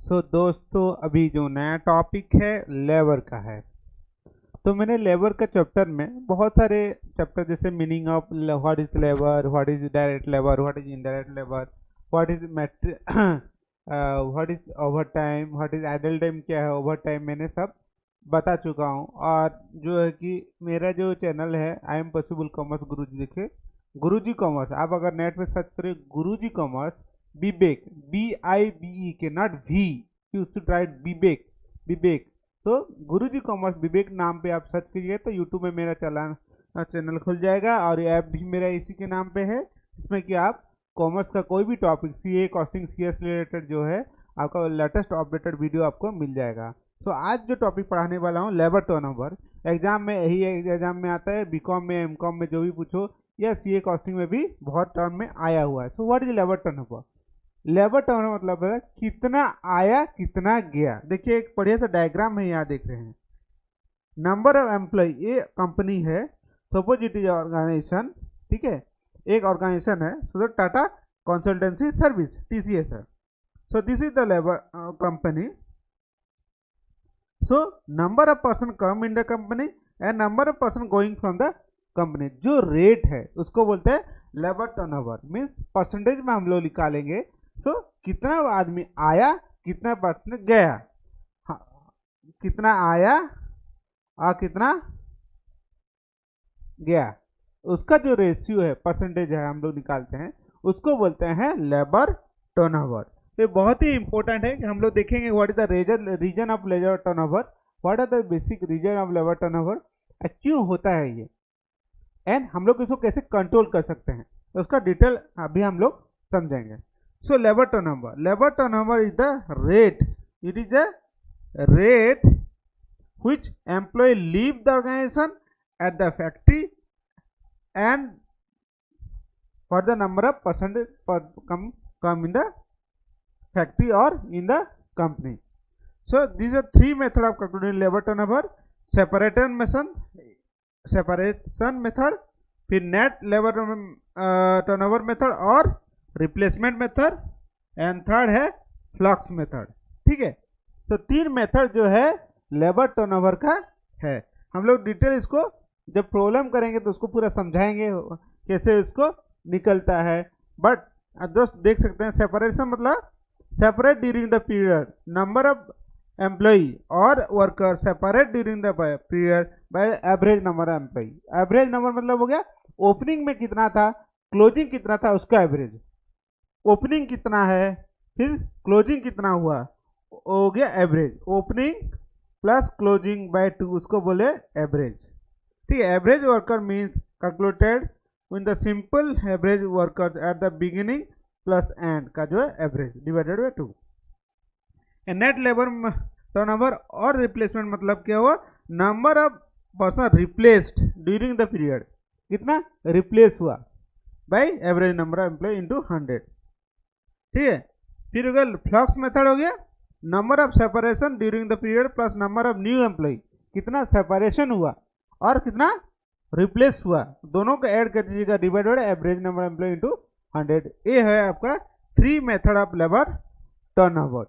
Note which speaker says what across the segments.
Speaker 1: दोस्तों अभी जो नया टॉपिक है लेबर का है। तो मैंने लेबर का चैप्टर में बहुत सारे चैप्टर जैसे meaning of what is labour, what is direct labour, what is indirect labour, what is what is over time, what is idle time, क्या है ओवर टाइम, मैंने सब बता चुका हूँ। और जो है कि मेरा जो चैनल है I am possible commerce Guruji, देखिए गुरुजी कॉमर्स, आप अगर नेट पे सर्च करें गुरुजी कॉमर्स विवेक, BIBE के, not V, you should write Vivek, Vivek. तो गुरुजी कॉमर्स विवेक नाम पे आप सर्च कीजिए तो यूट्यूब में मेरा चैनल खुल जाएगा। और ऐप भी मेरा इसी के नाम पे है, इसमें कि आप कॉमर्स का कोई भी topic, CA costing CS related जो है आपका लेटेस्ट अपडेटेड वीडियो आपको मिल जाएगा। तो आज जो टॉपिक पढ़ाने वाला हूँ लेबर टर्नओवर, एग्जाम में यही एग्जाम में आता है, बीकॉम में एमकॉम में जो भी पूछो, या CA कॉस्टिंग में भी बहुत टर्म में आया हुआ है। सो what is labour turnover? Labour turn मतलब है कितना आया कितना गया। देखिए एक बढ़िया सा डायग्राम है, यहाँ देख रहे हैं। नंबर ऑफ एम्प्लॉय, ये कंपनी है, सपोज इट इज ऑर्गेनाइजेशन, ठीक है, एक ऑर्गेनाइजेशन है, सो टाटा कंसल्टेंसी सर्विस, TCS है। So this is the labour company. So number of person come in the company and number of person going from the company, जो rate है उसको बोलते हैं लेबर टर्नओवर। मीन्स परसेंटेज में हम लोग निकालेंगे। कितना आदमी आया, कितना पर्सन गया, हाँ, कितना आया और कितना गया, उसका जो रेशियो है, परसेंटेज है, हम लोग निकालते हैं, उसको बोलते हैं लेबर टर्नओवर। तो बहुत ही इंपॉर्टेंट है कि हम लोग देखेंगे what is the reason of labour turnover, what are the basic reason of labour turnover, क्यों होता है ये, एंड हम लोग इसको कैसे कंट्रोल कर सकते हैं, तो उसका डिटेल अभी हम लोग समझेंगे। So labor turnover is the rate. It is a rate which employee leave the organization at the factory and for the number of percentage come in the factory or in the company. So these are three methods of calculating labor turnover: separation method, फिर net labour turnover method और replacement method, and third है flux method. ठीक है, तो तीन method जो है labour turnover का है। हम लोग डिटेल इसको जब प्रॉब्लम करेंगे तो उसको पूरा समझाएंगे कैसे इसको निकलता है। बट दोस्त देख सकते हैं, सेपरेशन मतलब separate during the period, number of employee और worker separate during the period by average number of employee. Average number मतलब हो गया ओपनिंग में कितना था, क्लोजिंग कितना था, उसका एवरेज। ओपनिंग कितना है, फिर क्लोजिंग कितना हुआ, हो गया average. Opening plus closing by 2, उसको बोले एवरेज। ठीक है, average worker means calculated in the simple average worker at the beginning plus end का जो है average divided by 2। Net labour turnover और रिप्लेसमेंट मतलब क्या हुआ, number of person replaced during the period, कितना रिप्लेस हुआ by average number of employ into 100। ठीक है, फिर हो गया फ्लक्स मेथड, हो गया number of separation during the period plus number of new employ, कितना सेपरेशन हुआ और कितना रिप्लेस हुआ, दोनों को ऐड कर दीजिएगा divided average number of employ into 100। ये है आपका three method of labour turnover.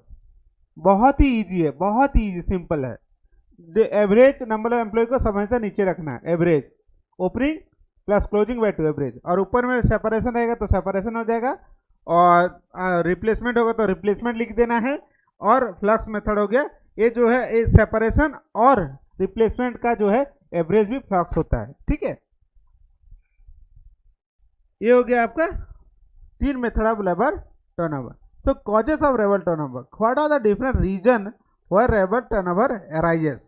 Speaker 1: बहुत ही इजी है, बहुत ही इजी, सिंपल है। एवरेज नंबर ऑफ एम्प्लॉय को हमेशा नीचे रखना है, average, opening plus closing by 2 average, और ऊपर में सेपरेशन रहेगा तो सेपरेशन हो जाएगा, और रिप्लेसमेंट होगा तो रिप्लेसमेंट लिख देना है। और फ्लक्स मेथड हो गया, ये जो है सेपरेशन और रिप्लेसमेंट का जो है एवरेज भी फ्लक्स होता है। ठीक है, ये हो गया आपका तीन मेथड ऑफ लेबर टर्नओवर। तो causes of labour turnover, what are the different reason where labour turnover arises,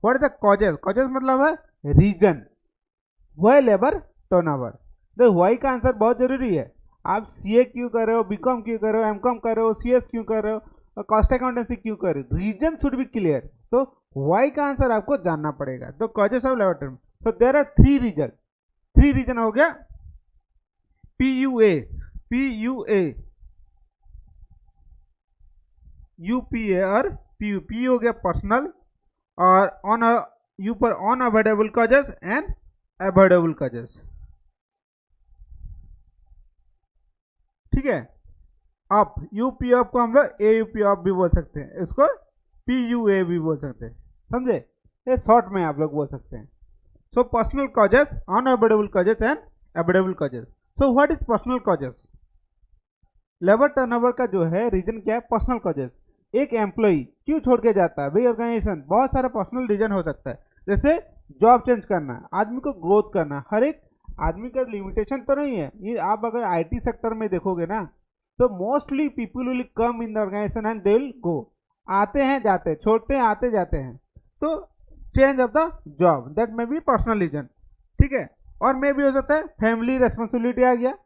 Speaker 1: what is the causes, causes मतलब है रीजन वह लेबर टर्नओवर। तो वाई का आंसर बहुत जरूरी है। आप CA क्यों कर रहे हो, बीकॉम क्यों कर रहे हो, एमकॉम कर रहे हो, CS क्यों कर रहे हो, कॉस्ट अकाउंटेंसी क्यों कर रहे हो, रीजन शुड बी क्लियर। तो वाई का आंसर आपको जानना पड़ेगा। तो कॉजेस ऑफ लेबर टर्न, तो देयर आर थ्री रीजन हो गया PUA, UPA और PU। P हो गया पर्सनल, और ऑन यू पर on avoidable causes and avoidable causes. ठीक है, ऑफ, यूपी ऑफ को हम लोग एयूपी ऑफ भी बोल सकते हैं, इसको पीयूए भी बोल सकते हैं, समझे, ये शॉर्ट में आप लोग बोल सकते हैं। So personal causes, unavoidable causes and avoidable causes. So what is personal causes? Labour turnover का जो है रीजन क्या है? Personal causes. एक एम्प्लॉई क्यों छोड़ के जाता है भाई ऑर्गेनाइजेशन? बहुत सारा पर्सनल रीजन हो सकता है, जैसे जॉब चेंज करना, आदमी को ग्रोथ करना। हर एक आदमी का लिमिटेशन तो नहीं है ये। आप अगर आईटी सेक्टर में देखोगे ना, तो mostly people will come in the organisation and they will go, आते हैं जाते हैं, छोड़ते हैं आते जाते हैं। तो change of the job, that may be personal reason, ठीक है। और मे भी हो सकता है फैमिली रेस्पॉन्सिबिलिटी आ गया,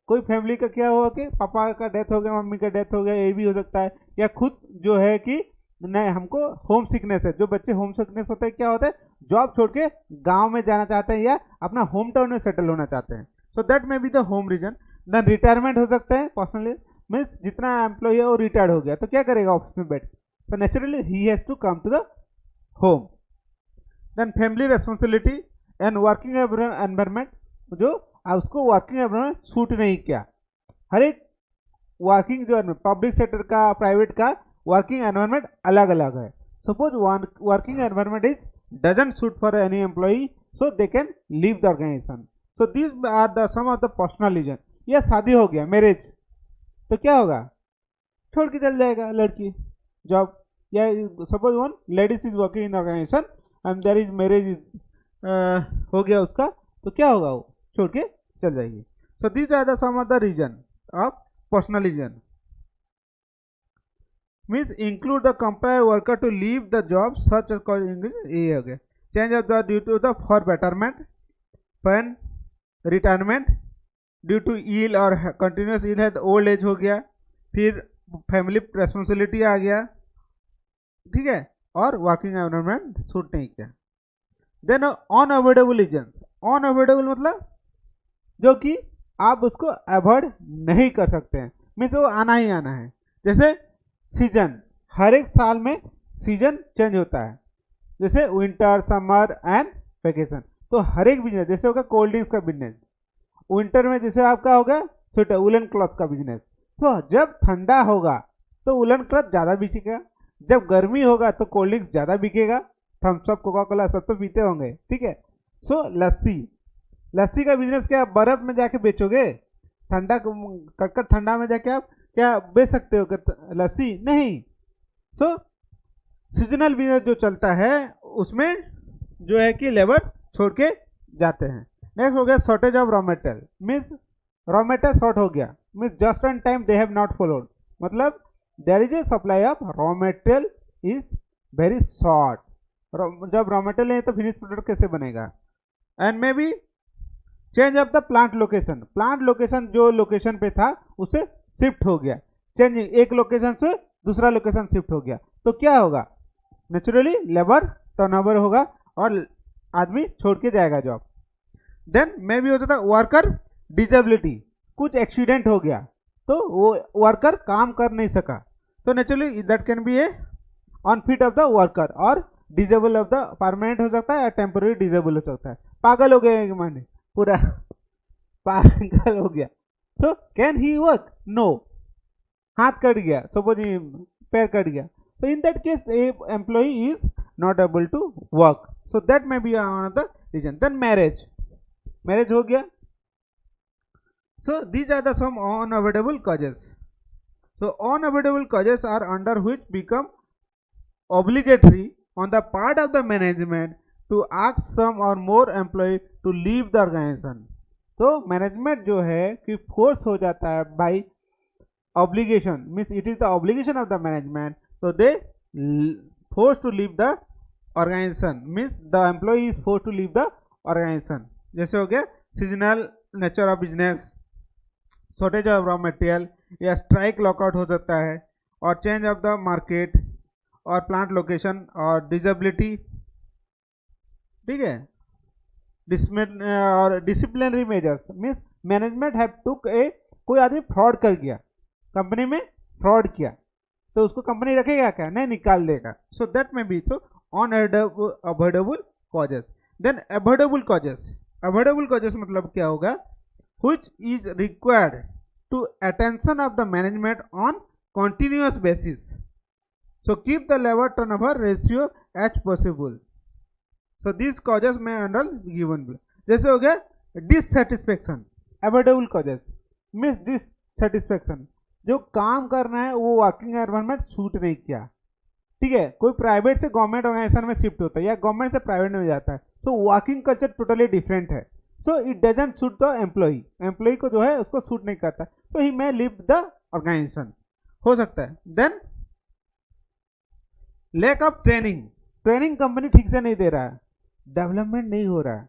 Speaker 1: कोई फैमिली का क्या हुआ कि पापा का डेथ हो गया, मम्मी का डेथ हो गया, ये भी हो सकता है। या खुद जो है कि नहीं, हमको होम सिकनेस है, जो बच्चे होम सिकनेस होते हैं क्या होता है, जॉब छोड़ के गांव में जाना चाहते हैं या अपना होम टाउन में सेटल होना चाहते हैं। So that may be the home reason. Then retirement हो सकता है पर्सनली, मीन्स जितना एम्प्लॉय है वो रिटायर्ड हो गया तो क्या करेगा ऑफिस में बैठ, तो नेचुरली ही has to come to the home. Then family responsibility and working environment, जो उसको वर्किंग एनवायरमेंट सूट नहीं किया। हर एक वर्किंग जो है पब्लिक सेक्टर का, प्राइवेट का वर्किंग एनवायरमेंट अलग अलग है। Suppose working environment is doesn't suit for any employee, so they can leave the organisation. So this are the some of the personal reason. या शादी हो गया, मैरिज, तो क्या होगा, छोड़ के चल जाएगा लड़की जॉब। या suppose one ladies is working in organisation and there is marriage हो गया उसका, तो क्या होगा, वो छोड़ के चल जाएगी। So these are the some of the reason of personal reason. Means include the compare worker to leave the job such ये हो गया। Change of the due to the for betterment, pain, retirement, due to ill और continuous इल है, old age हो गया। फिर family responsibility आ गया, ठीक है, और वर्किंग एनवायरमेंट सूट नहीं किया। देन अनअवॉइडेबल रीजन, अनअवॉइडेबल मतलब जो कि आप उसको अवॉइड नहीं कर सकते हैं, मीन्स वो आना ही आना है। जैसे सीजन, हर एक साल में सीजन चेंज होता है, जैसे विंटर, समर एंड वेकेशन। तो हर एक बिजनेस, जैसे होगा कोल्ड ड्रिंक्स का बिजनेस, विंटर में जैसे आपका होगा स्वेटर वुलन क्लॉथ का बिजनेस, तो जब ठंडा होगा तो वुलन क्लॉथ ज़्यादा बिकेगा, जब गर्मी होगा तो कोल्ड ड्रिंक्स ज़्यादा बिकेगा, थम्स अप, कोका कोला सब तो पीते होंगे, ठीक है। सो लस्सी, लस्सी का बिजनेस क्या आप बर्फ में जाके बेचोगे? ठंडा कड़कड़ ठंडा में जाके आप क्या बेच सकते हो लस्सी? नहीं। सो सीजनल बिजनेस जो चलता है उसमें जो है कि लेबर छोड़ के जाते हैं। नेक्स्ट हो गया shortage of raw material, means raw material short हो गया, means just on time they have not followed, मतलब there is a supply of raw material is very short. जब रॉ मेटेरियल है तो फिनिश प्रोडक्ट कैसे बनेगा? And maybe change of the plant location, plant location जो location पे था उसे शिफ्ट हो गया, चेंजिंग, एक लोकेशन से दूसरा लोकेशन शिफ्ट हो गया, तो क्या होगा, नेचुरली लेबर टर्नओवर होगा और आदमी छोड़ के जाएगा जॉब। देन मे भी हो जाता है वर्कर डिजेबिलिटी, कुछ एक्सीडेंट हो गया तो वो वर्कर काम कर नहीं सका, तो naturally that can be A unfit of the worker, और डिजेबल ऑफ द परमानेंट हो सकता है या टेम्पोररी डिजेबल हो सकता है। पागल हो गया माने पूरा पागल हो गया, तो कैन ही वर्क? नो, हाथ कट गया, सपोज पैर कट गया, तो in that case employee is not able to work, so that may be one of the reason. Then marriage, marriage हो गया, so these are the some unavoidable causes. So unavoidable causes are under which become obligatory on the part of the management to ask some or more employee to leave the organization. तो management जो है कि force हो जाता है by obligation, means it is the obligation of the management, so they forced to leave the organization, means the employee is forced to leave the organization. जैसे हो गया seasonal nature of business, shortage of raw material, या strike lockout हो सकता है, और change of the market, और plant location, और डिजेबिलिटी, ठीक है, और disciplinary measures, means management have took a, कोई आदमी फ्रॉड कर गया, कंपनी में फ्रॉड किया, तो उसको कंपनी रखेगा क्या? नहीं, निकाल देगा। So that may be so unavoidable causes. Then avoidable causes, avoidable causes मतलब क्या होगा, which is required to attention of the management on continuous basis. So keep the labor turnover ratio as possible. So these causes may handle given below. जैसे हो गया dissatisfaction, एवॉइडेबल causes means dissatisfaction, जो काम करना है वो वर्किंग एनवायरनमेंट सूट नहीं किया, ठीक है, कोई प्राइवेट से गवर्नमेंट ऑर्गेनाइजेशन में शिफ्ट होता है या गवर्नमेंट से प्राइवेट में जाता है, तो वर्किंग कल्चर टोटली डिफरेंट है, so it doesn't suit the employee, employee को जो है उसको सूट नहीं करता, तो he may leave the organisation, हो सकता है। Then lack of training, training company ठीक से नहीं दे रहा है, डेवलपमेंट नहीं हो रहा है,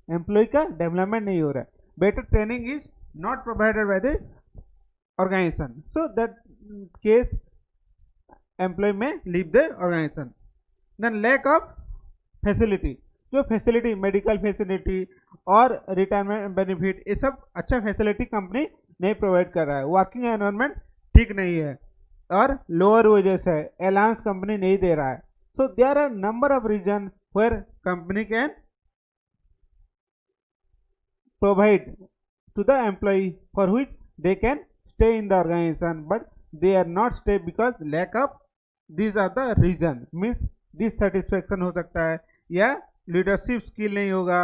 Speaker 1: एम्प्लॉय का डेवलपमेंट नहीं हो रहा है, better training is not provided by the organisation, so that case employee may leave the organisation. Then lack of facility, जो फैसिलिटी मेडिकल फैसिलिटी और रिटायरमेंट बेनिफिट, ये सब अच्छा फैसिलिटी कंपनी नहीं प्रोवाइड कर रहा है, वर्किंग एनवायरनमेंट ठीक नहीं है और लोअर वेजेस है, अलाउंस कंपनी नहीं दे रहा है, so there are number of reason where company can provide to the employee for which they can stay in the organization but they are not stay because lack of these are the reason, means dissatisfaction हो सकता है, या leadership skill नहीं होगा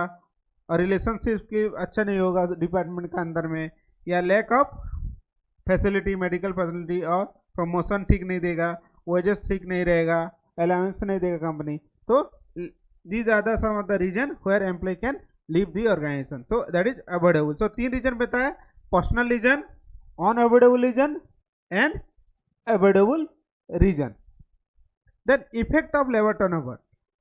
Speaker 1: और relationship skill अच्छा नहीं होगा डिपार्टमेंट के अंदर में, या lack of facility medical facility और प्रमोशन ठीक नहीं देगा, वेजेस ठीक नहीं रहेगा, अलाउंस नहीं देगा कंपनी, तो these are the some of the reason where employee can leave the organization, तो that is avoidable. So 3 reason बताया, personal reason, unavoidable reason and avoidable reason. Then effect of labour turnover,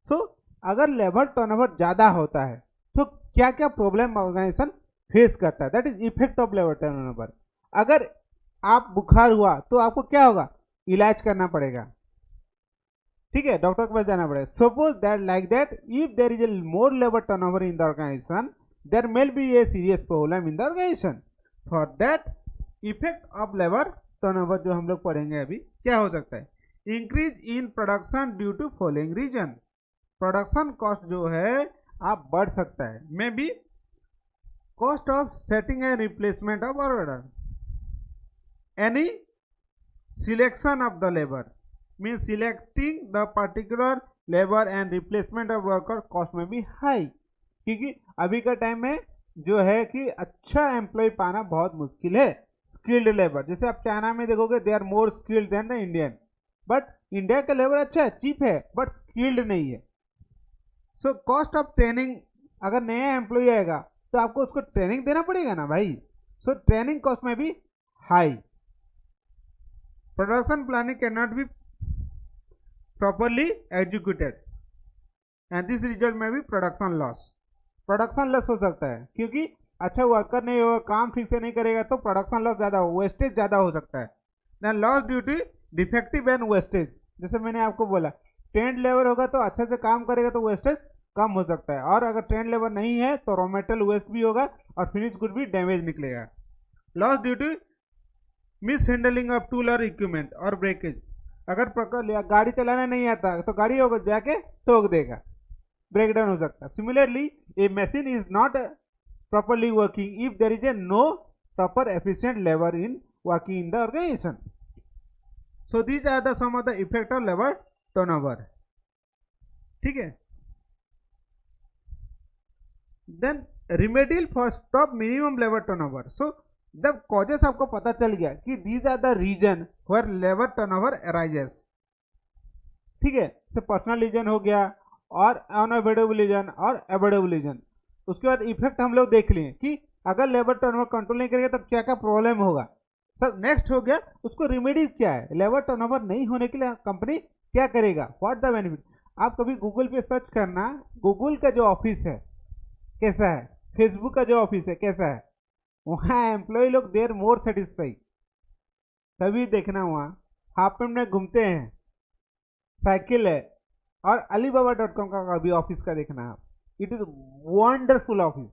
Speaker 1: so अगर labour turnover ज़्यादा होता है तो क्या क्या problem organisation face करता है, that is effect of labour turnover. अगर आप बुखार हुआ तो आपको क्या होगा, इलाज करना पड़ेगा, ठीक है, डॉक्टर के पास जाना पड़ेगा। Suppose that like that if there is a more labour turnover in the organisation there may be a serious problem in the organisation. For that effect of labour turnover जो हम लोग पढ़ेंगे अभी, क्या हो सकता है, increase in production due to following reason, production cost जो है आप बढ़ सकता है, may be cost of setting and replacement of order, any selection of the labour means selecting the particular labor and replacement of worker cost में भी high, क्योंकि अभी का टाइम में जो है कि अच्छा एम्प्लॉय पाना बहुत मुश्किल है, स्किल्ड लेबर, जैसे आप चाइना में देखोगे they are more skilled than the Indian, but India का लेबर अच्छा है, चीप है, बट स्किल्ड नहीं है। सो कॉस्ट ऑफ ट्रेनिंग, अगर नया एम्प्लॉय आएगा तो आपको उसको ट्रेनिंग देना पड़ेगा ना भाई, सो ट्रेनिंग कॉस्ट में भी high. Production planning can not be properly executed and this result में भी प्रोडक्शन लॉस, प्रोडक्शन लॉस हो सकता है, क्योंकि अच्छा वर्कर नहीं होगा, काम ठीक से नहीं करेगा तो प्रोडक्शन लॉस ज़्यादा हो, वेस्टेज ज़्यादा हो सकता है। Then loss due to defective and wastage, जैसे मैंने आपको बोला ट्रेंड लेबर होगा तो अच्छे से काम करेगा तो वेस्टेज कम हो सकता है, और अगर ट्रेंड लेबर नहीं है तो रॉ मेटेरियल वेस्ट भी होगा और फिनिश गुड भी डैमेज निकलेगा। Loss due to mishandling of tool और इक्विपमेंट और ब्रेकेज, अगर गाड़ी चलाना नहीं आता तो गाड़ी होगा जाके ठोक देगा, ब्रेक डाउन हो सकता है। Similarly a machine is not properly working if there is a no proper efficient labour in working in the organisation. So these are the some of the effect of labour turnover, ठीक है। Then remedial for stop minimum labour turnover, so जब causes आपको पता चल गया कि these are the reason where labour turnover arises, ठीक है, तो पर्सनल रीजन हो गया और अनअवॉइडेबल रीजन और अवॉइडेबल रीजन। उसके बाद इफेक्ट हम लोग देख लिए कि अगर लेबर टर्नओवर कंट्रोल नहीं करेगा तो क्या क्या प्रॉब्लम होगा। सर नेक्स्ट हो गया उसको रेमेडीज क्या है, लेबर टर्नओवर नहीं होने के लिए कंपनी क्या करेगा, व्हाट द बेनिफिट। आप कभी गूगल पे सर्च करना, गूगल का जो ऑफिस है कैसा है, फेसबुक का जो ऑफिस है कैसा है, वहाँ एम्प्लॉय लोग देर मोर सेटिस्फाई, तभी देखना वहाँ हाफ पैंट में घूमते हैं, साइकिल है, और alibaba.com का भी ऑफिस का देखना आप, it is wonderful office,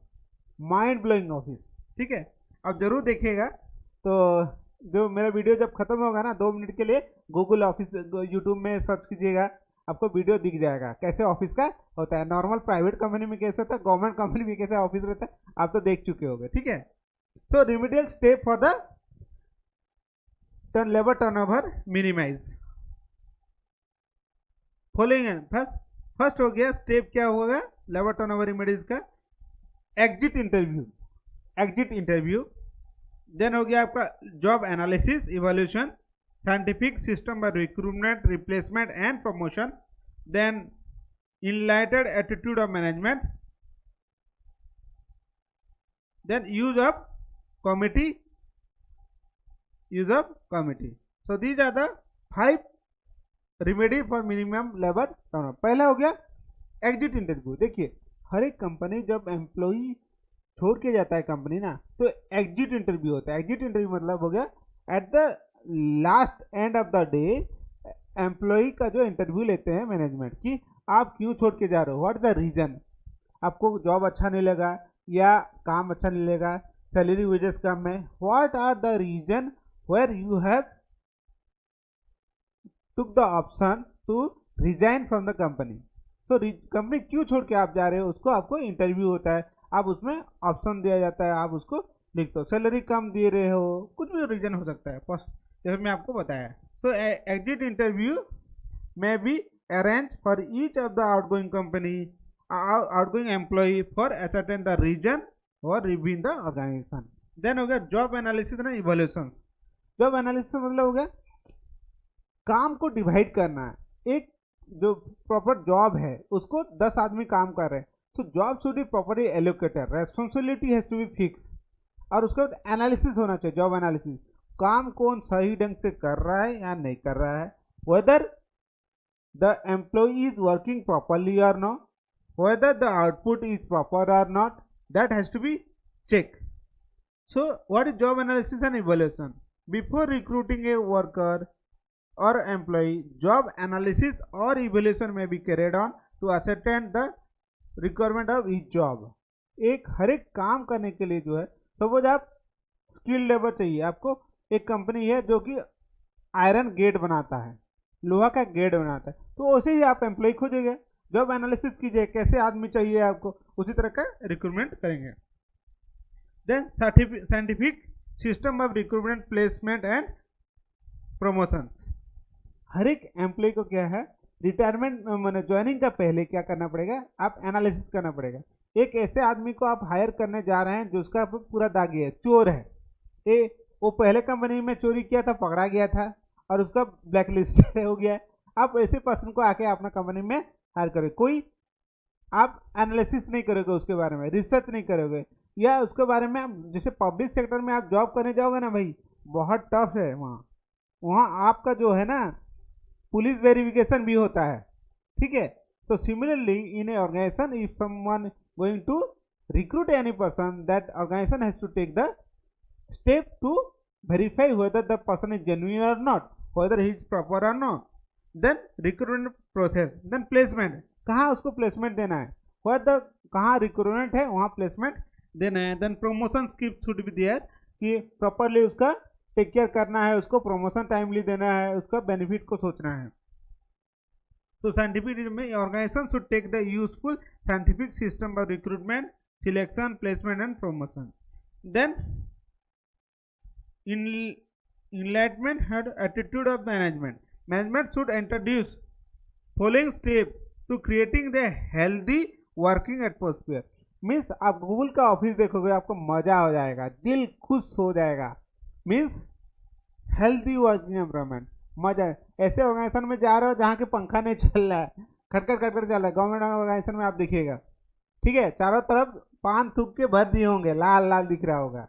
Speaker 1: mind blowing office, ठीक है। अब जरूर देखिएगा, तो जो मेरा वीडियो जब खत्म होगा ना 2 मिनट के लिए गूगल ऑफिस यूट्यूब में सर्च कीजिएगा, आपको वीडियो दिख जाएगा कैसे ऑफिस का होता है, नॉर्मल प्राइवेट कंपनी में कैसे होता है, गवर्नमेंट कंपनी में कैसे ऑफिस रहता है, आप तो देख चुके होंगे, ठीक है। So remedial step for the labour turnover minimise. Following first हो गया स्टेप, क्या होगा लेबर टर्नओवर रिमेडीज का, exit interview. Exit interview then हो गया आपका job analysis evolution, scientific system of recruitment replacement and promotion, then enlightened attitude of management, then use of committee, use of committee. So these are the 5 remedy for minimum labour turnover. पहला हो गया exit interview. देखिए हर एक company जब employee छोड़ के जाता है कंपनी ना, तो एग्जिट इंटरव्यू होता है। एग्जिट इंटरव्यू मतलब हो गया at the last end of the day employee का जो इंटरव्यू लेते हैं मैनेजमेंट की, आप क्यों छोड़ के जा रहे हो, व्हाट द रीजन, आपको जॉब अच्छा नहीं लगा या काम अच्छा नहीं लगा, सैलरी वेजेस कम है, what are the reason where you have took the option to resign from the company. तो कंपनी क्यों छोड़ के आप जा रहे हो, उसको आपको इंटरव्यू होता है, आप उसमें ऑप्शन दिया जाता है, आप उसको लिखते हो, सैलरी कम दे रहे हो, कुछ भी रीजन हो सकता है जैसे मैं आपको बताया। तो एग्जिट इंटरव्यू में be arrange for each of the outgoing company outgoing employee for ascertain the reason और रिव्यू द ऑर्गेनाइजेशन। देन हो गया जॉब एनालिसिस ना इवोल्यूशन। जॉब एनालिसिस मतलब हो गया काम को डिवाइड करना है। एक जो प्रॉपर जॉब है उसको 10 आदमी काम कर रहे हैं, so job should be properly allocated, responsibility has to be fix, और उसके बाद एनालिसिस होना चाहिए, जॉब एनालिसिस, काम कौन सही ढंग से कर रहा है या नहीं कर रहा है, whether the employee is working properly और not, whether the output is proper और not, that has to be check. So what is job analysis and evolution? Before recruiting a worker or employee, job analysis or evaluation may be carried on to ascertain the requirement of each job। एक हर एक काम करने के लिए जो है, suppose आप skill labour चाहिए, आपको एक कंपनी है जो कि आयरन गेट बनाता है, लोहा का गेट बनाता है, तो वैसे ही आप एम्प्लॉय खोजेंगे, जॉब एनालिसिस कीजिए कैसे आदमी चाहिए आपको, उसी तरह का रिक्रूटमेंट करेंगे। Then scientific system of recruitment placement and promotion. हर एक एम्प्लॉय को क्या है, रिटायरमेंट मैंने ज्वाइनिंग का पहले क्या करना पड़ेगा, आप एनालिसिस करना पड़ेगा। एक ऐसे आदमी को आप हायर करने जा रहे हैं जो उसका पूरा दागी है, चोर है, वो पहले कंपनी में चोरी किया था, पकड़ा गया था और उसका ब्लैक लिस्ट हो गया है। आप ऐसे पर्सन को आके अपना कंपनी में हायर करोगे, कोई आप एनालिसिस नहीं करोगे उसके बारे में, रिसर्च नहीं करोगे, या उसके बारे में आप जैसे पब्लिक सेक्टर में आप जॉब करने जाओगे ना भाई, बहुत टफ है वहाँ आपका जो है ना पुलिस वेरिफिकेशन भी होता है, ठीक है। तो similarly in a organisation if someone going to recruit any person, that organisation has to take the step to verify whether the person is genuine और not, whether he is proper और not. Then recruitment process, then placement, कहाँ उसको placement देना है, weather कहाँ recruitment है वहाँ placement देना है। Then promotion scheme should be there, कि प्रॉपरली उसका टेक केयर करना है, उसको प्रमोशन टाइमली देना है, उसका बेनिफिट को सोचना है। तो साइंटिफिक में organisation should take the useful scientific system of recruitment, selection, placement and promotion. Then enlightenment had attitude of the management should introduce following step to creating the healthy working atmosphere। Means आप Google का office देखोगे आपको मजा हो जाएगा, दिल खुश हो जाएगा, मीन्स हेल्थी वर्किंग एनवायरनमेंट, मजा है। ऐसे ऑर्गेनाइजेशन में जा रहे हो जहाँ के पंखा नहीं चल रहा है, खटखट खटखट चल रहा है, गवर्नमेंट ऑर्गेनाइजेशन में आप देखिएगा, ठीक है, चारों तरफ पान थूक के भर दिए होंगे, लाल लाल दिख रहा होगा,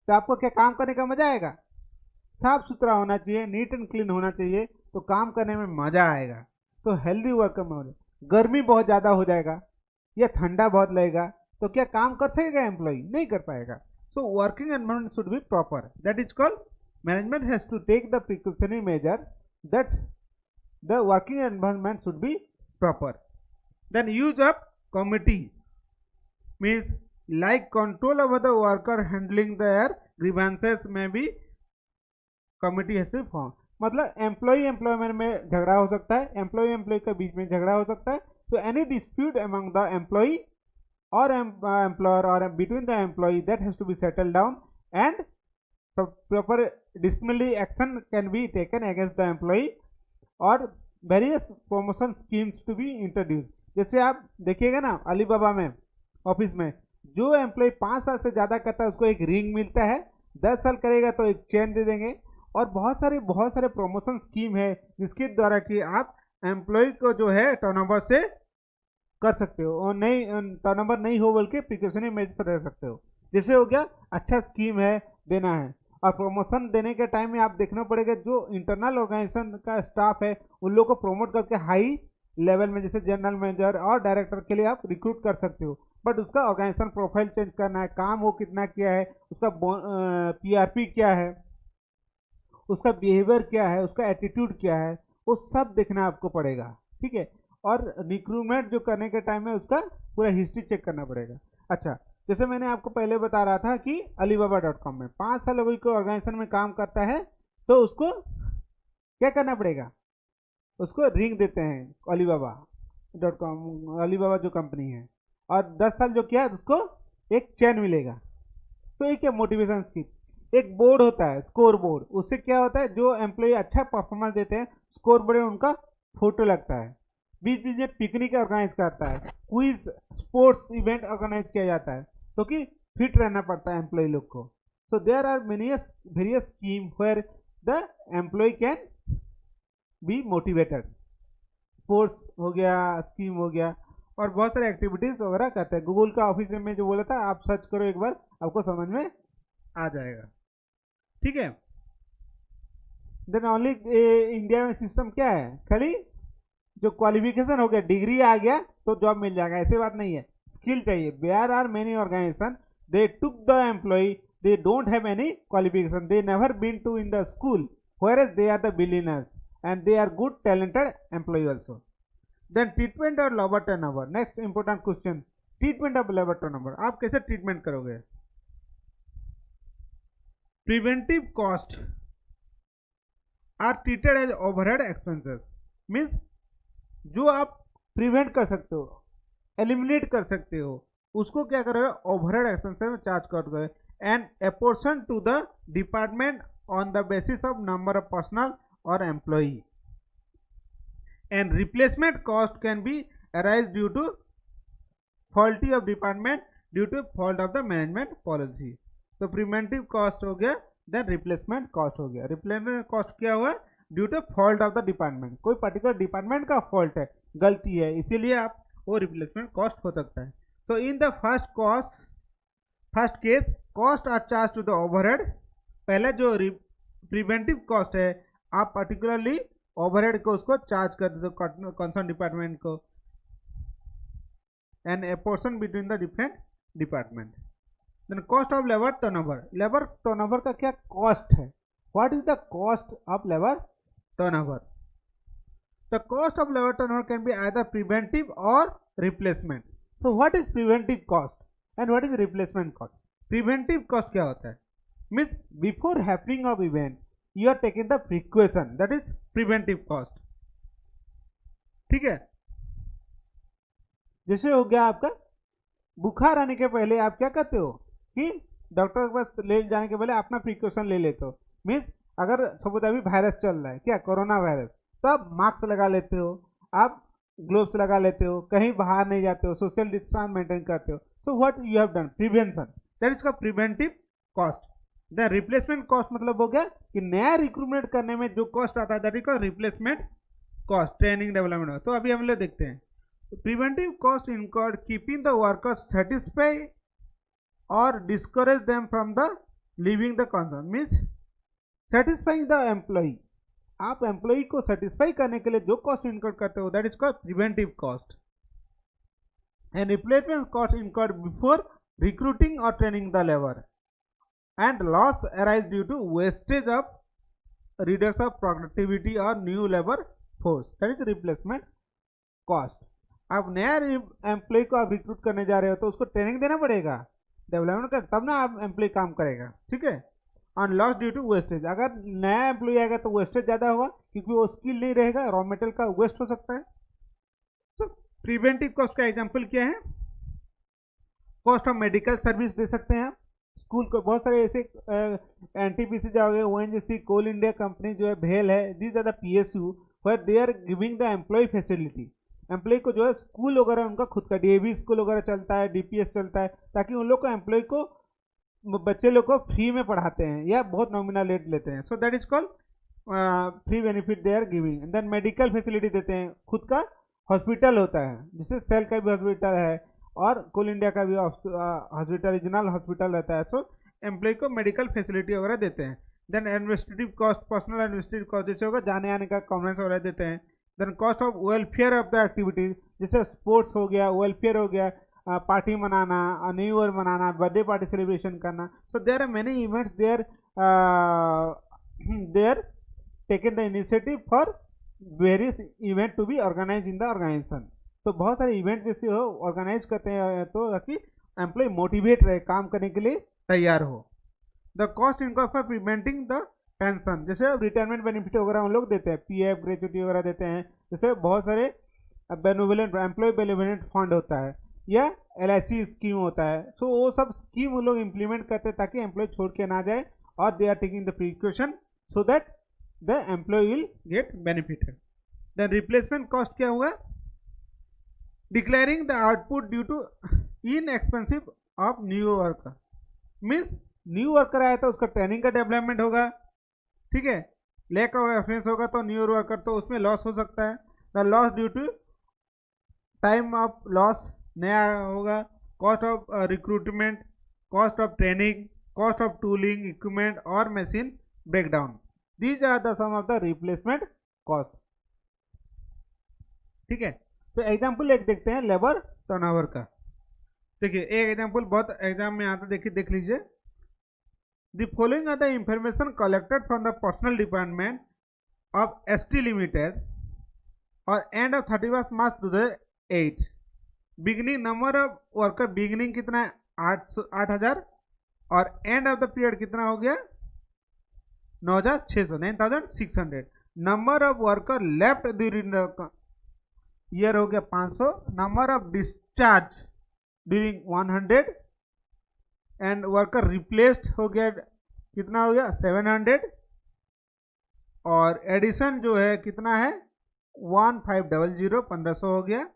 Speaker 1: तो आपको क्या काम करने का मजा आएगा? साफ सुथरा होना चाहिए, नीट एंड क्लीन होना चाहिए, तो काम करने में मजा आएगा। तो हेल्दी वर्क में गर्मी बहुत ज़्यादा हो जाएगा या ठंडा बहुत लगेगा, तो क्या काम कर सकेगा एम्प्लॉय? नहीं कर पाएगा। So working environment should be proper, that is called management has to take the precautionary measure that the working environment should be proper. Then use of committee means like control over the worker handling their grievances में भी committee has to form. मतलब employment में झगड़ा हो सकता है, employ के बीच में झगड़ा हो सकता है, तो any dispute among the employ और एम्प्लॉयर और between the employ that has to be settle down and proper disciplinary action can be taken against the employee और various promotion schemes to be introduce. जैसे आप देखिएगा ना Alibaba में office में जो एम्प्लॉय 5 साल से ज़्यादा करता है उसको एक रिंग मिलता है, 10 साल करेगा तो एक चेन दे देंगे, और बहुत सारे प्रमोशन स्कीम है जिसके द्वारा कि आप एम्प्लॉय को जो है टर्नओवर से कर सकते हो और नहीं टर्नओवर नहीं हो बोल के प्रिकॉशनरी मेजर्स रह सकते हो। जैसे हो गया अच्छा स्कीम है देना है, और प्रमोशन देने के टाइम में आप देखना पड़ेगा जो इंटरनल ऑर्गेनाइजेशन का स्टाफ है उन लोगों को प्रमोट करके हाई लेवल में जैसे जनरल मैनेजर और डायरेक्टर के लिए आप रिक्रूट कर सकते हो, बट उसका ऑर्गेनाइजेशन प्रोफाइल चेंज करना है, काम वो कितना किया है, उसका पीआरपी क्या है, उसका बिहेवियर क्या है, उसका एटीट्यूड क्या है, वो सब देखना आपको पड़ेगा। ठीक है, और रिक्रूटमेंट जो करने के टाइम में उसका पूरा हिस्ट्री चेक करना पड़ेगा। अच्छा, जैसे मैंने आपको पहले बता रहा था कि alibaba.com में 5 साल अभी कोई ऑर्गेनाइजेशन में काम करता है तो उसको क्या करना पड़ेगा, उसको रिंग देते हैं alibaba.com, अलीबाबा जो कंपनी है, और 10 साल जो किया है उसको एक चेन मिलेगा। तो एक क्या मोटिवेशन स्कीम, एक बोर्ड होता है स्कोर बोर्ड, उससे क्या होता है जो एम्प्लॉय अच्छा परफॉर्मेंस देते हैं स्कोर बोर्ड में उनका फोटो लगता है, बीच बीच में पिकनिक ऑर्गेनाइज करता है, क्विज स्पोर्ट्स इवेंट ऑर्गेनाइज किया जाता है, तो कि फिट रहना पड़ता है एम्प्लॉय लोग को। So there are many various scheme where the employ can be motivated, sports हो गया, स्कीम हो गया, और बहुत सारे एक्टिविटीज वगैरह करते हैं। गूगल का ऑफिस में जो बोला था आप सर्च करो एक बार, आपको समझ में आ जाएगा। ठीक है, देन ओनली इंडिया में सिस्टम क्या है, खाली जो क्वालिफिकेशन हो गया, डिग्री आ गया तो जॉब मिल जाएगा, ऐसी बात नहीं है, स्किल चाहिए। There are many organisation they took the employ, they don't have any qualification, they never been to in the school, whereas they are the billionaires and they are good talented employee also. Then treatment और labor turnover, next important question, treatment of labor turnover, आप कैसे treatment करोगे। Preventive cost are treated as overhead expenses, means जो आप prevent कर सकते हो, eliminate कर सकते हो, उसको क्या करोगे ओवरहेड एक्सपेंसेस में चार्ज करोगे, and apportion to the department on the basis of number of personnel or employee, and replacement cost can be arise due to faulty of department due to fault of the management policy। तो preventive cost हो गया, then replacement cost हो गया। replacement cost क्या हुआ, due to fault of the department, कोई particular department का fault है, गलती है, इसीलिए आप वो रिप्लेसमेंट कॉस्ट हो सकता है। तो in the first case cost are charge to the overhead, पहले जो प्रिवेंटिव कॉस्ट है आप पर्टिकुलरली ओवरहेड को उसको चार्ज कर दो कंसर्न डिपार्टमेंट को, and a portion between the different department. Then cost of labour turnover, labour turnover का क्या कॉस्ट है, what is the cost of labour turnover. The cost of labour turnover can be either preventive और replacement. So what is preventive cost and what is replacement cost. Preventive cost क्या होता है, means before happening of event you are taking the precaution, that is preventive cost। ठीक है, जैसे हो गया आपका बुखार आने के पहले आप क्या करते हो कि डॉक्टर के पास ले जाने के पहले अपना प्रिकॉशन ले लेते हो, मीन्स अगर सपोज अभी वायरस चल रहा है क्या, कोरोना वायरस, तो आप मास्क लगा लेते हो, आप ग्लोव्स लगा लेते हो, कहीं बाहर नहीं जाते हो, सोशल डिस्टेंस मेंटेन करते हो। So what you have done, prevention, that is called preventive cost. The replacement cost मतलब हो गया कि नया रिक्रूटमेंट करने में जो कॉस्ट आता है, that is called replacement cost, training development. तो अभी हम लोग देखते हैं, preventive cost incurred keeping the workers satisfy और discourage them from the living the concern, means satisfying the employee, आप एम्प्लॉई को सेटिस्फाई करने के लिए जो कॉस्ट इनकर्ड करते हो that is called preventive cost. And replacement cost incurred before recruiting और training the labour, and loss arise due to wastage of reduction of productivity or new labor force, that is replacement cost। आप नया employ को आप recruit करने जा रहे हो तो उसको ट्रेनिंग देना पड़ेगा, डेवलपमेंट कर, तब ना आप एम्प्लॉय काम करेगा। ठीक है, और लॉस ड्यू टू वेस्टेज, अगर नया एम्प्लॉय आएगा तो वेस्टेज ज़्यादा होगा क्योंकि वो स्किल नहीं रहेगा, रॉ मटेरियल का वेस्ट हो सकता है। तो प्रिवेंटिव कॉस्ट का एग्जाम्पल क्या है, कॉस्ट ऑफ मेडिकल सर्विस दे सकते हैं, स्कूल को बहुत सारे ऐसे एनटीपीसी जाओगे, ओएनजीसी, कोल इंडिया कंपनी जो है, भेल है, these are the PSU where they are giving the employ facility. Employ को जो है स्कूल वगैरह उनका खुद का डीएवी स्कूल वगैरह चलता है, डीपीएस चलता है, ताकि उन लोग को एम्प्लॉय को बच्चे लोग को फ्री में पढ़ाते हैं या बहुत नॉमिनल रेट लेते हैं। So that is called free benefit they are giving. Then medical facility देते हैं, खुद का हॉस्पिटल होता है, जैसे सेल का भी हॉस्पिटल है और कोल इंडिया का भी हॉस्पिटल, रीजनल हॉस्पिटल रहता है। सो एम्प्लॉय को मेडिकल फैसिलिटी वगैरह देते हैं। Then administrative cost, personal administrative cost जैसे होगा जाने आने का कॉन्वेंस वगैरह देते हैं। Then cost of welfare of the activities, जैसे स्पोर्ट्स हो गया, वेलफेयर हो गया, पार्टी मनाना, न्यू ईयर मनाना, बर्थडे पार्टी सेलिब्रेशन करना। So there are many events there taken the initiative for various event to be organise in the organisation. तो बहुत सारे इवेंट जैसे हो ऑर्गेनाइज करते हैं तो ताकि एम्प्लॉय मोटिवेट रहे, काम करने के लिए तैयार हो। The cost income for preventing the pension, जैसे रिटायरमेंट बेनिफिट वगैरह उन लोग देते हैं, पीएफ, ग्रेचुटी वगैरह देते हैं। जैसे बहुत सारे बेनिवोलेंट एम्प्लॉय बेनिवोलेंट फंड होता है या एलआईसी स्कीम होता है। सो वो सब स्कीम वो लोग इम्प्लीमेंट करते हैं ताकि एम्प्लॉय छोड़ के ना जाए, और they are taking the precaution so that the employ will get benefit. Then replacement cost क्या हुआ? Declaring the output due to inexpensive of new worker, means new worker आया तो उसका ट्रेनिंग का डेवलपमेंट होगा, ठीक है। लैक ऑफ एक्सपीरियंस होगा तो न्यू वर्कर तो उसमें लॉस हो सकता है। The loss due to time of loss नया होगा, cost of recruitment, cost of training, cost of tooling, equipment और machine breakdown. These are the some of the replacement cost, ठीक है। तो एग्जाम्पल एक देखते हैं लेबर टर्नओवर का। देखिए एक एग्जाम्पल बहुत एग्जाम में आता, देखिए देख लीजिए। The following are the information collected from the personal department of ST limited और end of 31 March 2008। Beginning number of worker, beginning कितना है 8,000 और एंड ऑफ द पीरियड कितना हो गया 9,600, 9,600। Number of worker left during the year हो गया 500। Number of discharge during 100 and worker replaced हो गया कितना हो गया 700 और एडिशन जो है कितना है 1500, 1500 हो गया।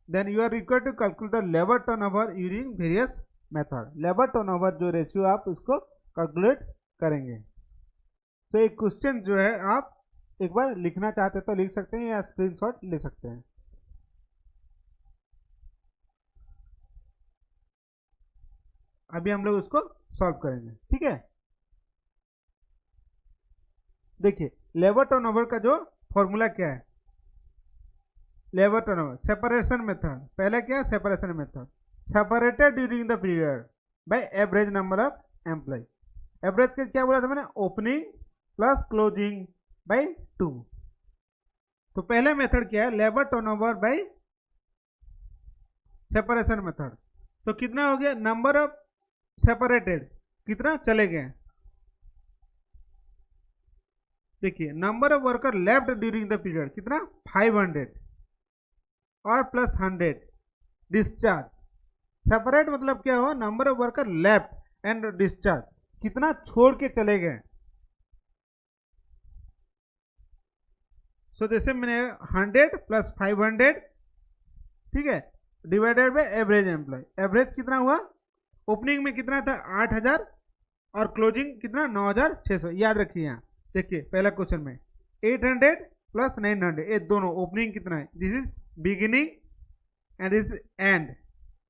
Speaker 1: Then you are required to calculate the labour turnover using various method. Labour turnover जो रेशियो आप इसको कैलकुलेट करेंगे। तो एक क्वेश्चन जो है आप एक बार लिखना चाहते तो लिख सकते हैं या स्क्रीनशॉट ले सकते हैं। अभी हम लोग उसको सॉल्व करेंगे, ठीक है। देखिए लेबर टर्नओवर का जो फॉर्मूला क्या है, लेबर टर्नओवर सेपरेशन मेथड। पहले क्या है separation method, separated during the period by average number of employ. Average के क्या बोला था मैंने, ओपनिंग प्लस क्लोजिंग बाय 2। तो पहले मेथड क्या है labour turnover bye separation method. तो कितना हो गया नंबर ऑफ सेपरेटेड कितना चले गए, देखिए number of worker left during the period कितना 500 और प्लस 100 डिस्चार्ज। सेपरेट मतलब क्या हुआ number of worker left and discharge कितना छोड़ के चले गए। सो जैसे मैंने 100 प्लस 500, ठीक है, divided by average employ. Average कितना हुआ, ओपनिंग में कितना था 8,000 और क्लोजिंग कितना 9,600। याद रखिए यहाँ देखिए पहला क्वेश्चन में 800 प्लस 900 ये दोनों ओपनिंग कितना है, this is beginning and this and.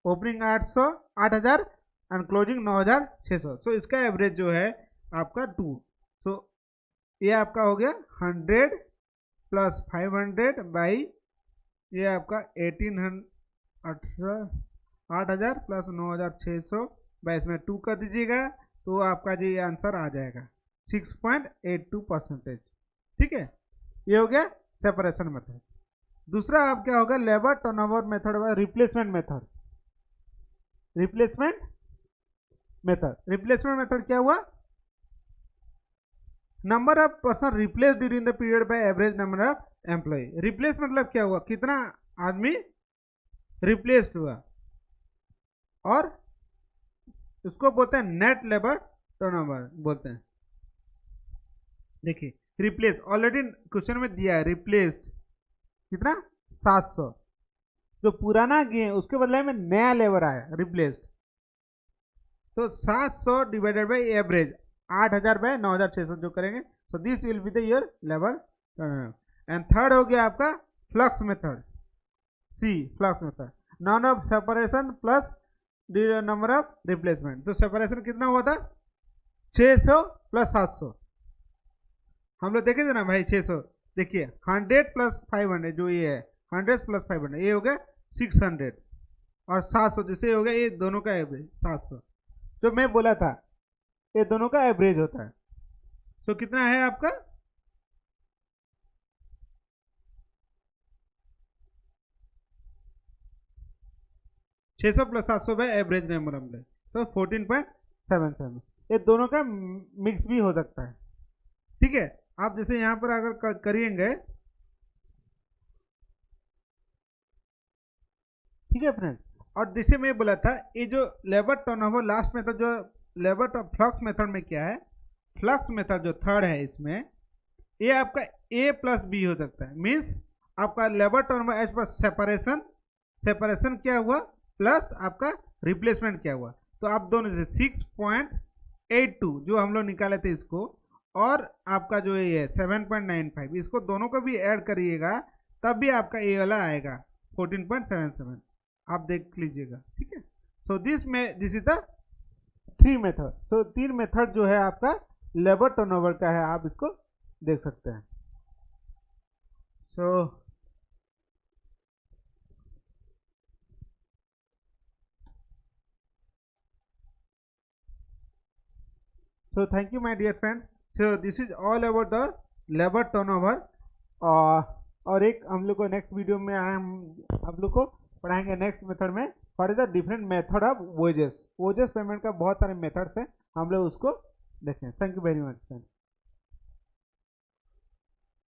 Speaker 1: Opening 8,000 and closing 9,600। सो इसका एवरेज जो है आपका 2। सो ये आपका हो गया 100 प्लस 500 बाई ये आपका 8,000 प्लस 9,600 बाई इसमें 2 कर दीजिएगा तो आपका जो ये आंसर आ जाएगा 6.82%। ठीक है, ये हो गया सेपरेशन मेथड। दूसरा आप क्या होगा लेबर टर्नओवर मेथड व रिप्लेसमेंट मेथड। रिप्लेसमेंट मेथड क्या हुआ, number of person replace during the period by average number of employ. Replace मतलब क्या हुआ, कितना आदमी रिप्लेस्ड हुआ और इसको बोलते हैं नेट लेबर टर्नओवर बोलते हैं। देखिए रिप्लेस ऑलरेडी क्वेश्चन में दिया है, रिप्लेस्ड कितना 700, जो पुराना गया उसके बदले में नया लेबर आया रिप्लेस्ड, तो 700 डिवाइडेड बाई एवरेज 8000 बाय 9600 जो करेंगे, so this will be the your labour turnover. And third हो गया आपका flux method, see flux method, non of separation plus number of replacement. तो सेपरेशन कितना हुआ था 600 प्लस 700, हम लोग देखे थे ना भाई 600, देखिए 100 प्लस 500 जो ये है 100 प्लस 500 ये हो गया 600 और 700 जैसे हो गया ये दोनों का एवरेज 700, जो मैं बोला था ये दोनों का एवरेज होता है। तो कितना है आपका 600 plus 700 bye average number of days, तो 14.77, ये दोनों का मिक्स भी हो सकता है। ठीक है, आप जैसे यहाँ पर अगर करेंगे, ठीक है फ्रेंड, और जैसे मैं बोला था ये जो लेबर टर्नओवर लास्ट मेथड जो लेबर फ्लक्स मेथड में क्या है, फ्लक्स मेथड जो थर्ड है इसमें ये आपका ए प्लस बी हो सकता है, मीन्स आपका labour turnover as per separation, separation क्या हुआ प्लस आपका रिप्लेसमेंट क्या हुआ, तो आप दोनों से 6.82 जो हम लोग निकाले थे इसको, और आपका जो ये है 7.95, इसको दोनों को भी ऐड करिएगा तब भी आपका ए वाला आएगा 14.77, आप देख लीजिएगा। ठीक है, so this is the 3 method. So 3 method जो है आपका लेबर टर्नओवर का है, आप इसको देख सकते हैं। So thank you my dear friends. So this is all about the labour turnover. और एक हम लोग को नेक्स्ट वीडियो में हम आप लोग को पढ़ाएंगे नेक्स्ट मेथड में, for the different method of wages, wages payment का बहुत सारे मेथड्स हैं, हम लोग उसको देखें। Thank you very much friends.